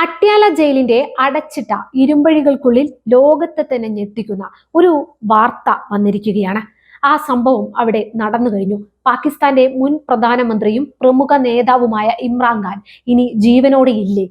അട്യാല ജയിലിന്റെ അടച്ചിട്ട ഇരുമ്പഴികൾക്കുള്ളിൽ ലോകത്തെ തന്നെ ഞെട്ടിക്കുന്ന ഒരു വാർത്ത വന്നിരിക്കുകയാണ്. ആ സംഭവം അവിടെ നടന്നു കഴിഞ്ഞു. പാകിസ്ഥാന്റെ മുൻ പ്രധാനമന്ത്രിയും പ്രമുഖ നേതാവുമായ ഇമ്രാൻഖാൻ ഇനി ജീവനോടെ ഇല്ലേ?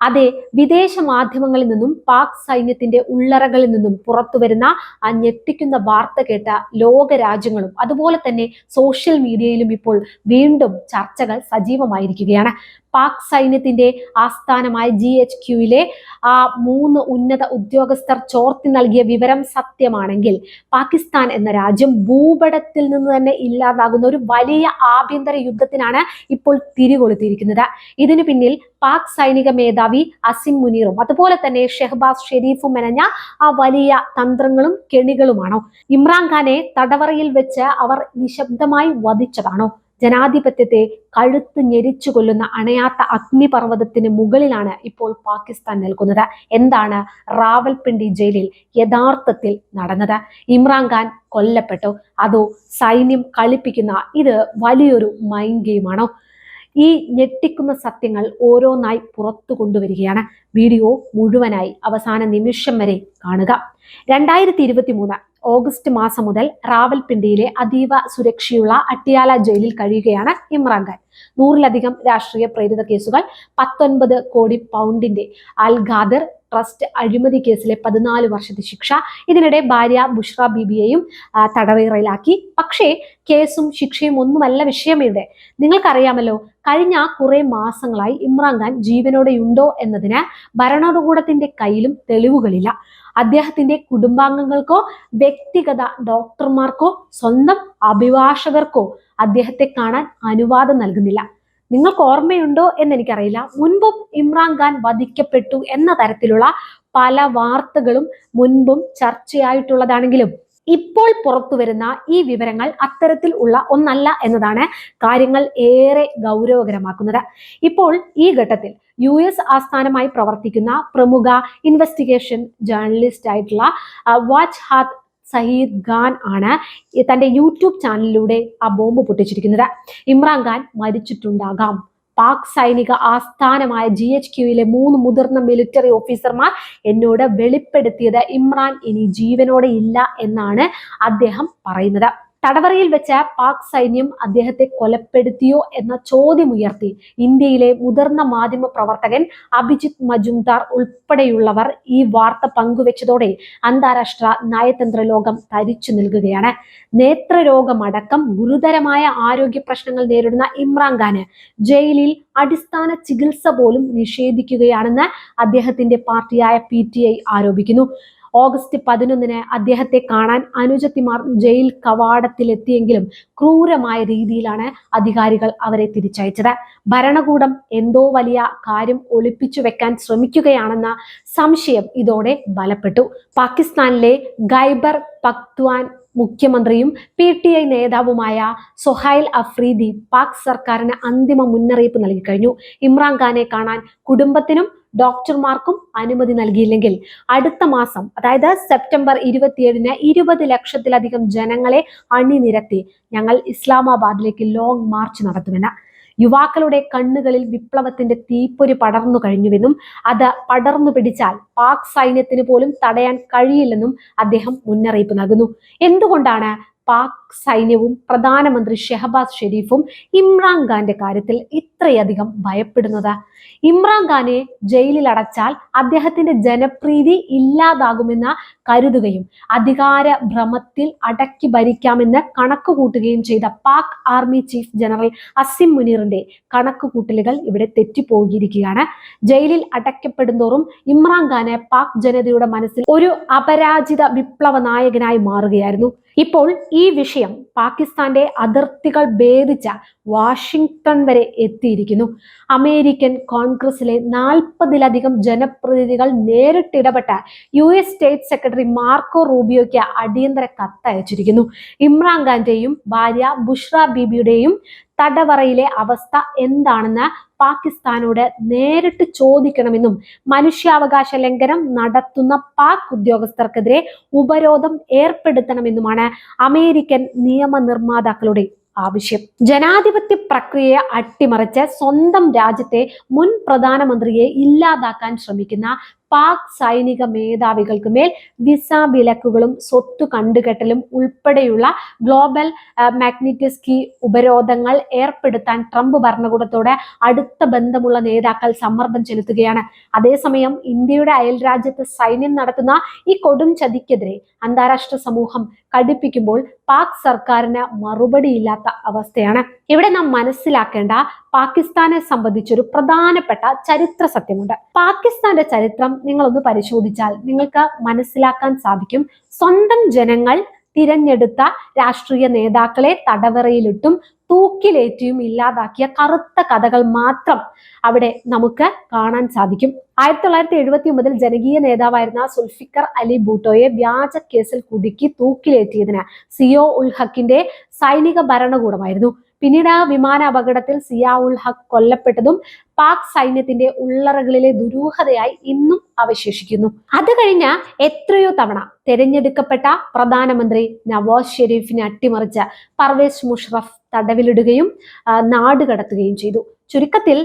അതെ, വിദേശ മാധ്യമങ്ങളിൽ നിന്നും പാക് സൈന്യത്തിന്റെ ഉള്ളറകളിൽ നിന്നും പുറത്തു വരുന്ന ആ ഞെട്ടിക്കുന്ന വാർത്ത കേട്ട ലോക രാജ്യങ്ങളും അതുപോലെ തന്നെ സോഷ്യൽ മീഡിയയിലും ഇപ്പോൾ വീണ്ടും ചർച്ചകൾ സജീവമായിരിക്കുകയാണ്. പാക് സൈന്യത്തിന്റെ ആസ്ഥാനമായ GHQയിലെ ആ 3 ഉന്നത ഉദ്യോഗസ്ഥർ ചോർത്തി നൽകിയ വിവരം സത്യമാണെങ്കിൽ പാകിസ്ഥാൻ എന്ന രാജ്യം ഭൂപടത്തിൽ നിന്ന് തന്നെ ഇല്ലാതാകുന്ന ഒരു വലിയ ആഭ്യന്തര യുദ്ധത്തിനാണ് ഇപ്പോൾ തിരികൊളുത്തിയിരിക്കുന്നത്. ഇതിനു പിന്നിൽ പാക് സൈനിക മേധാവി അസിം മുനീറും അതുപോലെ തന്നെ ഷെഹബാസ് ഷെരീഫും മെനഞ്ഞ ആ വലിയ തന്ത്രങ്ങളും കെണികളുമാണോ? ഇമ്രാൻഖാനെ തടവറയിൽ വെച്ച് അവർ നിശബ്ദമായി വധിച്ചതാണോ? ജനാധിപത്യത്തെ കഴുത്ത് ഞെരിച്ചു കൊല്ലുന്ന അണയാത്ത അഗ്നിപർവ്വതത്തിന് മുകളിലാണ് ഇപ്പോൾ പാകിസ്ഥാൻ നിൽക്കുന്നത്. എന്താണ് റാവൽപിണ്ടി ജയിലിൽ യഥാർത്ഥത്തിൽ നടന്നത്? ഇമ്രാൻഖാൻ കൊല്ലപ്പെട്ടു, അതോ സൈന്യം കളിപ്പിക്കുന്ന ഇത് വലിയൊരു മൈൻഡ് ഗെയിമാണോ? ഈ ഞെട്ടിക്കുന്ന സത്യങ്ങൾ ഓരോന്നായി പുറത്തു കൊണ്ടുവരികയാണ്. വീഡിയോ മുഴുവനായി അവസാന നിമിഷം വരെ കാണുക. 2023 ഓഗസ്റ്റ് മാസം മുതൽ റാവൽപിണ്ടിയിലെ അതീവ സുരക്ഷയുള്ള അട്യാല ജയിലിൽ കഴിയുകയാണ് ഇമ്രാൻഖാൻ. 100-ലധികം രാഷ്ട്രീയ പ്രേരിത കേസുകൾ, 19 കോടി പൗണ്ടിന്റെ അൽ ഖാദർ ട്രസ്റ്റ് അഴിമതി കേസിലെ 14 വർഷത്തെ ശിക്ഷ. ഇതിനിടെ ഭാര്യ ബുഷ്ര ബീബിയെയും തടവറയിലാക്കി. പക്ഷേ കേസും ശിക്ഷയും ഒന്നുമല്ല വിഷയം ഇവിടെ. നിങ്ങൾക്കറിയാമല്ലോ, കഴിഞ്ഞ കുറെ മാസങ്ങളായി ഇമ്രാൻഖാൻ ജീവനോടെയുണ്ടോ എന്നതിന് ഭരണകൂടത്തിന്റെ കയ്യിലും തെളിവുകളില്ല. അദ്ദേഹത്തിന്റെ കുടുംബാംഗങ്ങൾക്കോ വ്യക്തിഗത ഡോക്ടർമാർക്കോ സ്വന്തം അഭിഭാഷകർക്കോ അദ്ദേഹത്തെ കാണാൻ അനുവാദം നൽകുന്നില്ല. നിങ്ങൾക്ക് ഓർമ്മയുണ്ടോ എന്ന് എനിക്കറിയില്ല, മുൻപും ഇമ്രാൻഖാൻ വധിക്കപ്പെട്ടു എന്ന തരത്തിലുള്ള പല വാർത്തകളും മുൻപും ചർച്ചയായിട്ടുള്ളതാണെങ്കിലും ഇപ്പോൾ പുറത്തു വരുന്ന ഈ വിവരങ്ങൾ അത്തരത്തിൽ ഉള്ള ഒന്നല്ല എന്നതാണ് കാര്യങ്ങൾ ഏറെ ഗൗരവകരമാക്കുന്നത്. ഇപ്പോൾ ഈ ഘട്ടത്തിൽ US ആസ്ഥാനമായി പ്രവർത്തിക്കുന്ന പ്രമുഖ ഇൻവെസ്റ്റിഗേഷൻ ജേർണലിസ്റ്റ് ആയിട്ടുള്ള വാജ്ഹാത്ത് സയ്യിദ് ഖാൻ ആണ് തന്റെ യൂട്യൂബ് ചാനലിലൂടെ ആ ബോംബ് പൊട്ടിച്ചിരിക്കുന്നത്. ഇമ്രാൻഖാൻ മരിച്ചിട്ടുണ്ടാകാം. പാക് സൈനിക ആസ്ഥാനമായ GHQയിലെ 3 മുതിർന്ന മിലിറ്ററി ഓഫീസർമാർ എന്നോട് വെളിപ്പെടുത്തിയത് ഇമ്രാൻ ഇനി ജീവനോടെ ഇല്ല എന്നാണ് അദ്ദേഹം പറയുന്നത്. തടവറയിൽ വെച്ച് പാക് സൈന്യം അദ്ദേഹത്തെ കൊലപ്പെടുത്തിയോ എന്ന ചോദ്യമുയർത്തി ഇന്ത്യയിലെ മുതിർന്ന മാധ്യമ പ്രവർത്തകൻ അഭിജിത്ത് മജുംദാർ ഉൾപ്പെടെയുള്ളവർ ഈ വാർത്ത പങ്കുവെച്ചതോടെ അന്താരാഷ്ട്ര നയതന്ത്ര ലോകം തരിച്ചു നിൽക്കുകയാണ്. നേത്രരോഗമടക്കം ഗുരുതരമായ ആരോഗ്യ പ്രശ്നങ്ങൾ നേരിടുന്ന ഇമ്രാൻഖാന് ജയിലിൽ അടിസ്ഥാന ചികിത്സ പോലും നിഷേധിക്കുകയാണെന്ന് അദ്ദേഹത്തിന്റെ പാർട്ടിയായ PTI ആരോപിക്കുന്നു. ഓഗസ്റ്റ് 11-ന് അദ്ദേഹത്തെ കാണാൻ അനുജത്തിമാർ ജയിൽ കവാടത്തിലെത്തിയെങ്കിലും ക്രൂരമായ രീതിയിലാണ് അധികാരികൾ അവരെ തിരിച്ചയച്ചത്. ഭരണകൂടം എന്തോ വലിയ കാര്യം ഒളിപ്പിച്ചു വെക്കാൻ ശ്രമിക്കുകയാണെന്ന സംശയം ഇതോടെ ബലപ്പെട്ടു. പാകിസ്ഥാനിലെ ഖൈബർ പക്ത്വാൻ മുഖ്യമന്ത്രിയും PTI നേതാവുമായ സൊഹൈൽ അഫ്രീദി പാക് സർക്കാരിന് അന്തിമ മുന്നറിയിപ്പ് നൽകി കഴിഞ്ഞു. ഇമ്രാൻഖാനെ കാണാൻ കുടുംബത്തിനും ഡോക്ടർമാർക്കും അനുമതി നൽകിയില്ലെങ്കിൽ അടുത്ത മാസം, അതായത് സെപ്റ്റംബർ 27-ന് 20 ലക്ഷത്തിലധികം ജനങ്ങളെ അണിനിരത്തി ഞങ്ങൾ ഇസ്ലാമാബാദിലേക്ക് ലോങ് മാർച്ച് നടത്തുമെന്ന്. യുവാക്കളുടെ കണ്ണുകളിൽ വിപ്ലവത്തിന്റെ തീപ്പൊരി പടർന്നു കഴിഞ്ഞുവെന്നും അത് പടർന്നു പിടിച്ചാൽ പാക് സൈന്യത്തിന് പോലും തടയാൻ കഴിയില്ലെന്നും അദ്ദേഹം മുന്നറിയിപ്പ് നൽകുന്നു. എന്തുകൊണ്ടാണ് പാക് സൈന്യവും പ്രധാനമന്ത്രി ഷെഹബാസ് ഷെരീഫും ഇമ്രാൻഖാന്റെ കാര്യത്തിൽ ഇത്രയധികം ഭയപ്പെടുന്നത്? ഇമ്രാൻഖാനെ ജയിലിൽ അടച്ചാൽ അദ്ദേഹത്തിന്റെ ജനപ്രീതി ഇല്ലാതാകുമെന്ന് കരുതുകയും അധികാര ഭ്രമത്തിൽ അടക്കി ഭരിക്കാമെന്ന് കണക്ക് കൂട്ടുകയും ചെയ്ത Pak army chief general Asim മുനീറിന്റെ കണക്കുകൂട്ടലുകൾ ഇവിടെ തെറ്റിപ്പോയിരിക്കുകയാണ്. ജയിലിൽ അടയ്ക്കപ്പെടുന്തോറും ഇമ്രാൻഖാന് പാക് ജനതയുടെ മനസ്സിൽ ഒരു അപരാജിത വിപ്ലവ നായകനായി മാറുകയായിരുന്നു. ഇപ്പോൾ ഈ വിഷയം പാകിസ്ഥാന്റെ അതിർത്തികൾ ഭേദിച്ച വാഷിംഗ്ടൺ വരെ എത്തിയിരിക്കുന്നു. അമേരിക്കൻ കോൺഗ്രസിലെ 40-ലധികം ജനപ്രതിനിധികൾ നേരിട്ടിടപെട്ട US സ്റ്റേറ്റ് സെക്രട്ടറി മാർക്കോ റൂബിയോയ്ക്ക് അടിയന്തര കത്തയച്ചിരിക്കുന്നു. ഇമ്രാൻഖാന്റെയും ഭാര്യ ബുഷ്ര ബീബിയുടെയും തടവറയിലെ അവസ്ഥ എന്താണെന്ന് പാകിസ്ഥാനോട് നേരിട്ട് ചോദിക്കണമെന്നും മനുഷ്യാവകാശ ലംഘനം നടത്തുന്ന പാക് ഉദ്യോഗസ്ഥർക്കെതിരെ ഉപരോധം ഏർപ്പെടുത്തണമെന്നുമാണ് അമേരിക്കൻ നിയമനിർമ്മാതാക്കളുടെ ആവശ്യം. ജനാധിപത്യ പ്രക്രിയയെ അട്ടിമറിച്ച് സ്വന്തം രാജ്യത്തെ മുൻ പ്രധാനമന്ത്രിയെ ഇല്ലാതാക്കാൻ ശ്രമിക്കുന്ന പാക് സൈനിക മേധാവികൾക്ക് മേൽ വിസ വിലക്കുകളും സ്വത്ത് കണ്ടുകെട്ടലും ഉൾപ്പെടെയുള്ള ഗ്ലോബൽ മാഗ്നിറ്റസ്കി ഉപരോധങ്ങൾ ഏർപ്പെടുത്താൻ ട്രംപ് ഭരണകൂടത്തോട് അടുത്ത ബന്ധമുള്ള നേതാക്കൾ സമ്മർദ്ദം ചെലുത്തുകയാണ്. അതേസമയം ഇന്ത്യയുടെ അയൽരാജ്യത്ത് സൈന്യം നടത്തുന്ന ഈ കൊടും ചതിക്കെതിരെ അന്താരാഷ്ട്ര സമൂഹം കടുപ്പിക്കുമ്പോൾ പാക് സർക്കാരിന് മറുപടിയില്ലാത്ത അവസ്ഥയാണ്. ഇവിടെ നാം മനസ്സിലാക്കേണ്ട പാകിസ്ഥാനെ സംബന്ധിച്ചൊരു പ്രധാനപ്പെട്ട ചരിത്ര സത്യമുണ്ട്. പാകിസ്ഥാന്റെ ചരിത്രം നിങ്ങളൊന്ന് പരിശോധിച്ചാൽ നിങ്ങൾക്ക് മനസ്സിലാക്കാൻ സാധിക്കും. സ്വന്തം ജനങ്ങൾ തിരഞ്ഞെടുത്ത രാഷ്ട്രീയ നേതാക്കളെ തടവറയിലിട്ടും തൂക്കിലേറ്റിയും ഇല്ലാതാക്കിയ കറുത്ത കഥകൾ മാത്രം അവിടെ നമുക്ക് കാണാൻ സാധിക്കും. 1979 ജനകീയ നേതാവായിരുന്ന സുൽഫിക്കർ അലി ഭൂട്ടോയെ വ്യാജ കേസിൽ കുടുക്കി തൂക്കിലേറ്റിയതിന് സിയോ ഉൽ ഹക്കിന്റെ സൈനിക ഭരണകൂടമായിരുന്നു. പിന്നീട് ആ വിമാന അപകടത്തിൽ സിയാ ഉൽ ഹക്ക് കൊല്ലപ്പെട്ടതും പാക് സൈന്യത്തിന്റെ ഉള്ളറകളിലെ ദുരൂഹതയായി ഇന്നും അവശേഷിക്കുന്നു. അത് കഴിഞ്ഞ എത്രയോ തവണ തെരഞ്ഞെടുക്കപ്പെട്ട പ്രധാനമന്ത്രി നവാസ് ഷെരീഫിനെ അട്ടിമറിച്ച് പർവേസ് മുഷറഫ് തടവിലിടുകയും നാടുകടത്തുകയും ചെയ്തു. ചുരുക്കത്തിൽ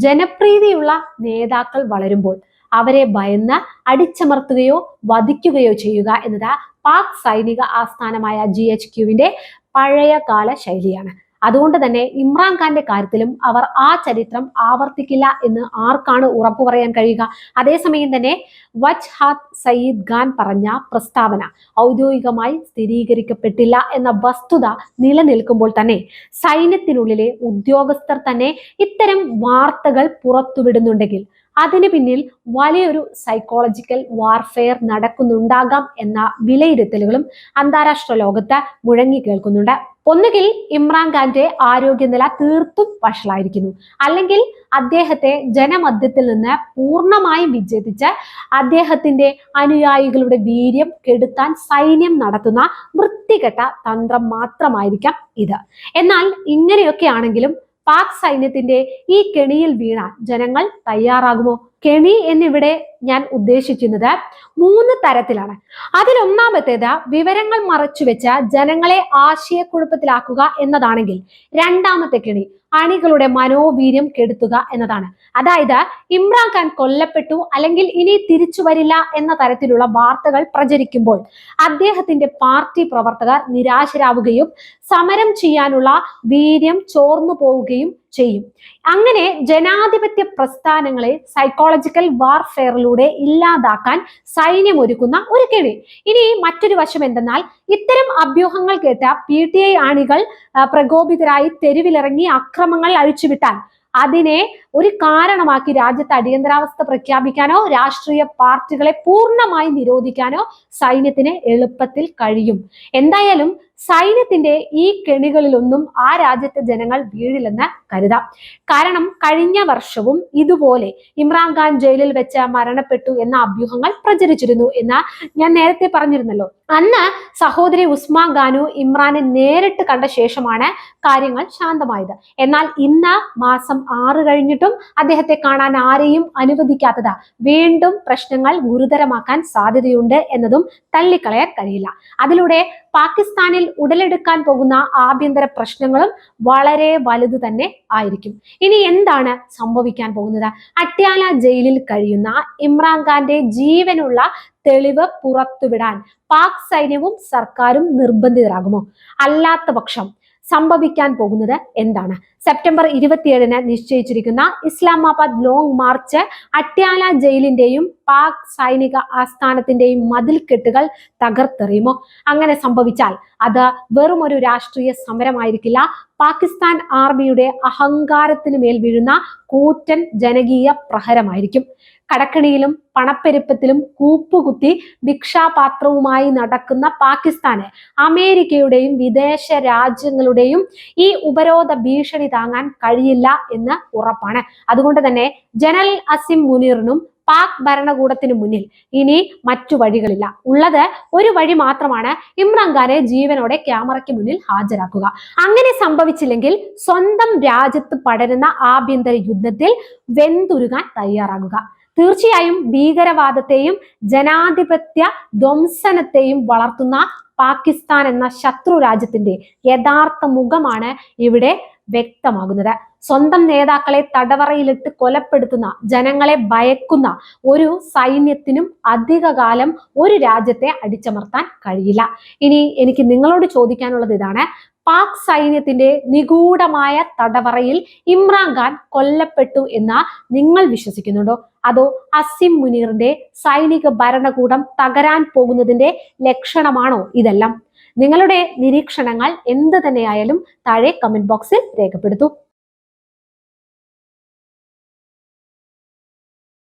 ജനപ്രീതിയുള്ള നേതാക്കൾ വളരുമ്പോൾ അവരെ ഭയന്ന് അടിച്ചമർത്തുകയോ വധിക്കുകയോ ചെയ്യുക എന്നത് പാക് സൈനിക ആസ്ഥാനമായ GHQവിന്റെ പഴയകാല ശൈലിയാണ്. അതുകൊണ്ട് തന്നെ ഇമ്രാൻഖാന്റെ കാര്യത്തിലും അവർ ആ ചരിത്രം ആവർത്തിക്കില്ല എന്ന് ആർക്കാണ് ഉറപ്പു പറയാൻ കഴിയുക? അതേസമയം തന്നെ വജ്ഹാദ് സയ്യിദ് ഖാൻ പറഞ്ഞ പ്രസ്താവന ഔദ്യോഗികമായി സ്ഥിരീകരിക്കപ്പെട്ടില്ല എന്ന വസ്തുത നിലനിൽക്കുമ്പോൾ തന്നെ സൈന്യത്തിനുള്ളിലെ ഉദ്യോഗസ്ഥർ തന്നെ ഇത്തരം വാർത്തകൾ പുറത്തുവിടുന്നുണ്ടെങ്കിൽ അതിന് പിന്നിൽ വലിയൊരു സൈക്കോളജിക്കൽ വാർഫെയർ നടക്കുന്നുണ്ടാകാം എന്ന വിലയിരുത്തലുകളും അന്താരാഷ്ട്ര ലോകത്ത് മുഴങ്ങി കേൾക്കുന്നുണ്ട്. ഒന്നുകിൽ ഇമ്രാൻഖാന്റെ ആരോഗ്യനില തീർത്തും വഷളായിരിക്കുന്നു, അല്ലെങ്കിൽ അദ്ദേഹത്തെ ജനമധ്യത്തിൽ നിന്ന് പൂർണ്ണമായും വിച്ഛേദിച്ച് അദ്ദേഹത്തിന്റെ അനുയായികളുടെ വീര്യം കെടുത്താൻ സൈന്യം നടത്തുന്ന വൃത്തികെട്ട തന്ത്രം മാത്രമായിരിക്കാം ഇത്. എന്നാൽ ഇങ്ങനെയൊക്കെ ആണെങ്കിലും പാക് സൈന്യത്തിന്റെ ഈ കെണിയിൽ വീണാൻ ജനങ്ങൾ തയ്യാറാകുമോ? കെണി എന്നിവിടെ ഞാൻ ഉദ്ദേശിക്കുന്നത് 3 തരത്തിലാണ്. അതിലൊന്നാമത്തേത് വിവരങ്ങൾ മറച്ചുവെച്ച് ജനങ്ങളെ ആശയക്കുഴപ്പത്തിലാക്കുക എന്നതാണെങ്കിൽ, രണ്ടാമത്തെ കെണി അണികളുടെ മനോവീര്യം കെടുത്തുക എന്നതാണ്. അതായത് ഇമ്രാൻഖാൻ കൊല്ലപ്പെട്ടു അല്ലെങ്കിൽ ഇനി തിരിച്ചു വരില്ല എന്ന തരത്തിലുള്ള വാർത്തകൾ പ്രചരിക്കുമ്പോൾ അദ്ദേഹത്തിന്റെ പാർട്ടി പ്രവർത്തകർ നിരാശരാവുകയും സമരം ചെയ്യാനുള്ള വീര്യം ചോർന്നു പോവുകയും ചെയ്യും. അങ്ങനെ ജനാധിപത്യ പ്രസ്ഥാനങ്ങളെ സൈക്കോളജിക്കൽ വാർഫെയറിലൂടെ ഇല്ലാതാക്കാൻ സൈന്യം ഒരുക്കുന്ന ഒരു കെണി. ഇനി മറ്റൊരു വശം എന്തെന്നാൽ, ഇത്തരം അഭ്യൂഹങ്ങൾ കേട്ട PTI അണികൾ പ്രകോപിതരായി തെരുവിലിറങ്ങി അക്രമങ്ങൾ അഴിച്ചുവിട്ടാൽ അതിനെ ഒരു കാരണമാക്കി രാജ്യത്ത് അടിയന്തരാവസ്ഥ പ്രഖ്യാപിക്കാനോ രാഷ്ട്രീയ പാർട്ടികളെ പൂർണ്ണമായി നിരോധിക്കാനോ സൈന്യത്തിന് എളുപ്പത്തിൽ കഴിയും. എന്തായാലും സൈന്യത്തിന്റെ ഈ കെണികളിലൊന്നും ആ രാജ്യത്തെ ജനങ്ങൾ വീഴില്ലെന്ന് കരുതാം. കാരണം കഴിഞ്ഞ വർഷവും ഇതുപോലെ ഇമ്രാൻഖാൻ ജയിലിൽ വെച്ച് മരണപ്പെട്ടു എന്ന അഭ്യൂഹങ്ങൾ പ്രചരിച്ചിരുന്നു എന്ന് ഞാൻ നേരത്തെ പറഞ്ഞിരുന്നല്ലോ. അന്ന് സഹോദരി ഉസ്മാ ഖാനു ഇമ്രാനെ നേരിട്ട് കണ്ട ശേഷമാണ് കാര്യങ്ങൾ ശാന്തമായത്. എന്നാൽ ഇന്ന് മാസം 6 കഴിഞ്ഞിട്ടും അദ്ദേഹത്തെ കാണാൻ ആരെയും അനുവദിക്കാത്തത് വീണ്ടും പ്രശ്നങ്ങൾ ഗുരുതരമാക്കാൻ സാധ്യതയുണ്ട് എന്നതും തള്ളിക്കളയാൻ കഴിയില്ല. അതിലൂടെ പാകിസ്ഥാനിൽ ഉടലെടുക്കാൻ പോകുന്ന ആഭ്യന്തര പ്രശ്നങ്ങളും വളരെ വലുത് തന്നെ ആയിരിക്കും. ഇനി എന്താണ് സംഭവിക്കാൻ പോകുന്നത്? അട്യാല ജയിലിൽ കഴിയുന്ന ഇമ്രാൻഖാന്റെ ജീവനുള്ള തെളിവ് പുറത്തുവിടാൻ പാക് സൈന്യവും സർക്കാരും നിർബന്ധിതരാകുമോ? അല്ലാത്ത പക്ഷം സംഭവിക്കാൻ പോകുന്നത് എന്താണ്? സെപ്റ്റംബർ 27 നിശ്ചയിച്ചിരിക്കുന്ന ഇസ്ലാമാബാദ് ലോങ് മാർച്ച് അട്യാല ജയിലിന്റെയും പാക് സൈനിക ആസ്ഥാനത്തിന്റെയും മതിൽക്കെട്ടുകൾ തകർത്തെറിയുമോ? അങ്ങനെ സംഭവിച്ചാൽ അത് വെറും ഒരു രാഷ്ട്രീയ സമരമായിരിക്കില്ല, പാകിസ്ഥാൻ ആർമിയുടെ അഹങ്കാരത്തിന് മേൽ വീഴുന്ന കൂറ്റൻ ജനകീയ പ്രഹരമായിരിക്കും. കടക്കണിയിലും പണപ്പെരുപ്പത്തിലും കൂപ്പുകുത്തി ഭിക്ഷാപാത്രവുമായി നടക്കുന്ന പാകിസ്ഥാന് അമേരിക്കയുടെയും വിദേശ രാജ്യങ്ങളുടെയും ഈ ഉപരോധ ഭീഷണി താങ്ങാൻ കഴിയില്ല എന്ന് ഉറപ്പാണ്. അതുകൊണ്ട് തന്നെ ജനറൽ അസിം മുനീറിനും പാക് ഭരണകൂടത്തിന് മുന്നിൽ ഇനി മറ്റു വഴികളില്ല. ഉള്ളത് ഒരു വഴി മാത്രമാണ്: ഇമ്രാൻഖാനെ ജീവനോടെ ക്യാമറയ്ക്ക് മുന്നിൽ ഹാജരാക്കുക. അങ്ങനെ സംഭവിച്ചില്ലെങ്കിൽ സ്വന്തം രാജ്യത്ത് പടരുന്ന ആഭ്യന്തര യുദ്ധത്തിൽ വെന്തുരുകാൻ തയ്യാറാകുക. തീർച്ചയായും ഭീകരവാദത്തെയും ജനാധിപത്യ ധ്വംസനത്തെയും വളർത്തുന്ന പാകിസ്ഥാൻ എന്ന ശത്രു രാജ്യത്തിന്റെ യഥാർത്ഥ മുഖമാണ് ഇവിടെ വ്യക്തമാകുന്നത്. സ്വന്തം നേതാക്കളെ തടവറയിലിട്ട് കൊലപ്പെടുത്തുന്ന, ജനങ്ങളെ ഭയക്കുന്ന ഒരു സൈന്യത്തിനും അധികകാലം ഒരു രാജ്യത്തെ അടിച്ചമർത്താൻ കഴിയില്ല. ഇനി എനിക്ക് നിങ്ങളോട് ചോദിക്കാനുള്ളത് ഇതാണ്: പാക് സൈന്യത്തിന്റെ നിഗൂഢമായ തടവറയിൽ ഇമ്രാൻഖാൻ കൊല്ലപ്പെട്ടു എന്ന് നിങ്ങൾ വിശ്വസിക്കുന്നുണ്ടോ? അതോ അസിം മുനീറിന്റെ സൈനിക ഭരണകൂടം തകരാൻ പോകുന്നതിന്റെ ലക്ഷണമാണോ ഇതെല്ലാം? നിങ്ങളുടെ നിരീക്ഷണങ്ങൾ എന്ത് തന്നെയായാലും താഴെ കമന്റ് ബോക്സിൽ രേഖപ്പെടുത്തൂ.